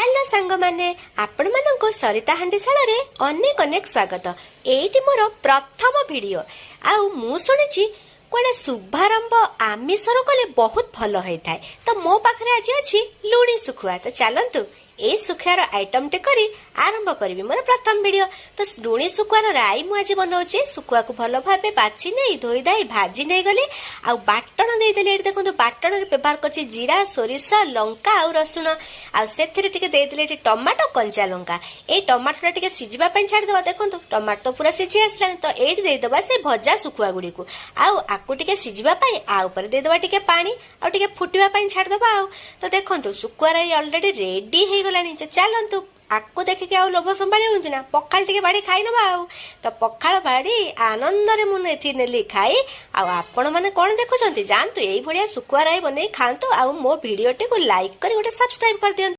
Hello सांग माने आपण मानक सरिता हांडीशाला रे अनेक अनेक स्वागत। एटी मोर प्रथम वीडियो आउ मु सुनिछि कोडे शुभारंभ आमिषर कले बहुत भल होता है। तो मो पाखरे आज अछि लुणी सुखुआ। तो चलंतु ए सुखुआर आइटम टे करी आरंभ करी मोर प्रथम वीडियो। तो लुणी सुखुआर राई मु आज बनाउछि। सुखुआ को भल भाबे बाछि नै धोई दाई भाजी नै गले आ बाटण दे देले। एठी देखंतु बाटण रे व्यवहार करछि जीरा सोरिष लंका आ रसुण आ सेथिरे टिके दे देले एठी टमाटो कंचा लंका। ए टमाटो टिके सिजिबा पई छाडी देबा। देखंतु टमाटो तो पूरा सिझी आसलानी। तो एठी दे देबा से भजा सुखुआ गुडी को आकु टिके सिजिबा पई आ ऊपर दे देबा टिके पानी आ टिके फुटिबा पई छाडी देबा। तो देखंतु सुखुआ राई ऑलरेडी रेडी हे गलानी। चलंतु आको देखिके आउ लोभ संभाली होउछि ना पखाल टिके बाड़ी खाइ नबा। तो पखाल बाड़ी आनंद रे मुन एठी नेली खाई। आपण माने कोन देखुछंती जानतु एई भलिया सुखुआ राई बनै खांतु। मो वीडियो टे को लाइक करी गोटे सब्सक्राइब कर दियंतु।